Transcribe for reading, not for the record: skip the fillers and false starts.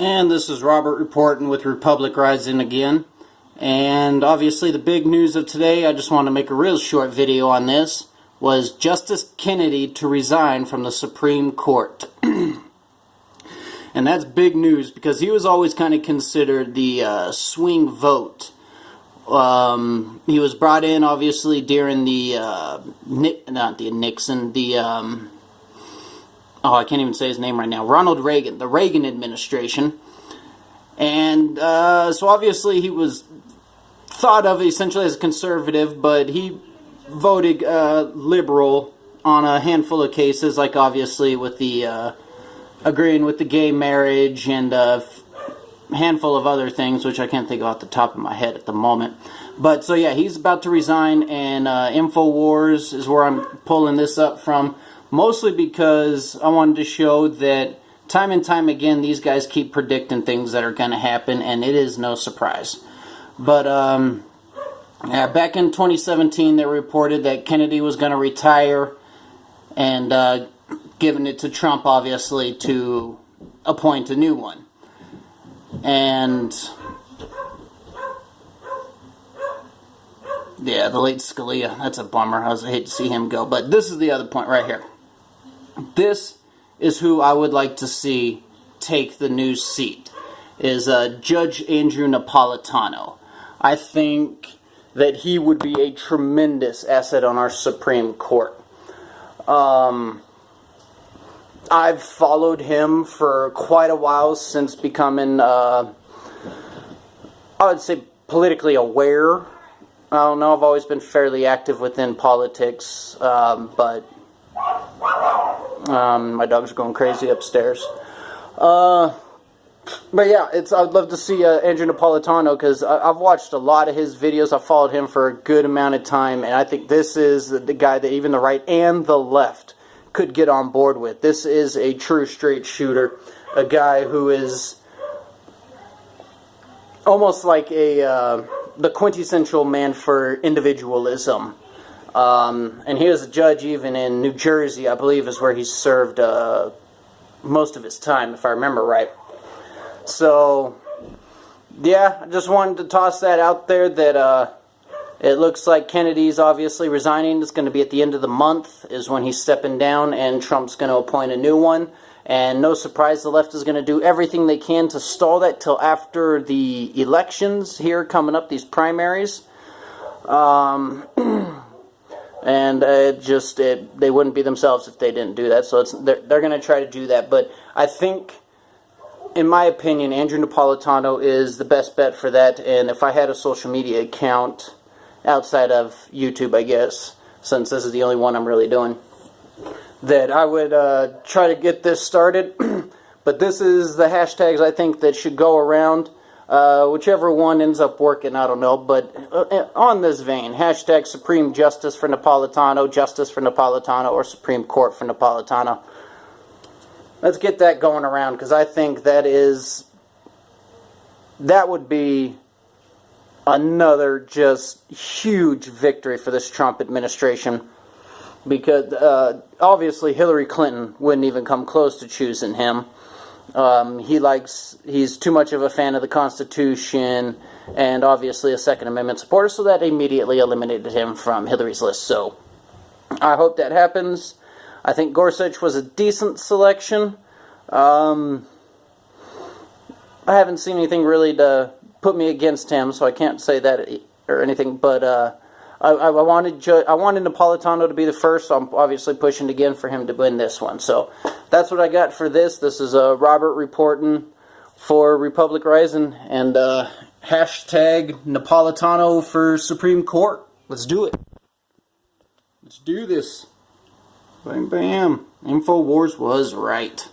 And this is Robert reporting with Republic Rising again. And obviously the big news of today, I just want to make a real short video on this, was Justice Kennedy to resign from the Supreme Court. And that's big news because he was always kind of considered the swing vote. He was brought in obviously during the I can't even say his name right now, Ronald Reagan, the Reagan administration. And so obviously he was thought of essentially as a conservative, but he voted liberal on a handful of cases, like obviously with the agreeing with the gay marriage and a handful of other things, which I can't think of off the top of my head at the moment. But so yeah, he's about to resign, and InfoWars is where I'm pulling this up from, mostly because I wanted to show that time and time again these guys keep predicting things that are going to happen, and it is no surprise. But yeah, back in 2017 they reported that Kennedy was going to retire, and giving it to Trump obviously to appoint a new one. And yeah, the late Scalia, that's a bummer. I hate to see him go. But this is the other point right here. This is who I would like to see take the new seat, is Judge Andrew Napolitano. I think that he would be a tremendous asset on our Supreme Court. I've followed him for quite a while since becoming, I would say, politically aware. I don't know, I've always been fairly active within politics, but my dogs are going crazy upstairs. But yeah, I'd love to see Andrew Napolitano, because I've watched a lot of his videos. I've followed him for a good amount of time, and I think this is the guy that even the right and the left could get on board with. This is a true straight shooter, a guy who is almost like the quintessential man for individualism. And he was a judge even in New Jersey, I believe, is where he served most of his time, if I remember right. So, yeah, I just wanted to toss that out there that it looks like Kennedy's obviously resigning. It's going to be at the end of the month is when he's stepping down, and Trump's going to appoint a new one. And no surprise, the left is going to do everything they can to stall that till after the elections here coming up, these primaries. And they wouldn't be themselves if they didn't do that. So they're going to try to do that. But I think, in my opinion, Andrew Napolitano is the best bet for that. And if I had a social media account outside of YouTube, I guess, since this is the only one I'm really doing, that I would try to get this started. But this is the hashtags I think that should go around. Whichever one ends up working, I don't know. But on this vein, hashtag Supreme Justice for Napolitano, Justice for Napolitano, or Supreme Court for Napolitano. Let's get that going around, because I think that would be another just huge victory for this Trump administration. Because obviously Hillary Clinton wouldn't even come close to choosing him. He's too much of a fan of the Constitution, and obviously a Second Amendment supporter, so that immediately eliminated him from Hillary's list. So I hope that happens. I think Gorsuch was a decent selection. I haven't seen anything really to put me against him, so I can't say that or anything, but I wanted Napolitano to be the first, so I'm obviously pushing again for him to win this one. So that's what I got for this. This is Robert reporting for Republic Rising, and hashtag Napolitano for Supreme Court. Let's do it. Let's do this. Bam, bam. InfoWars was right.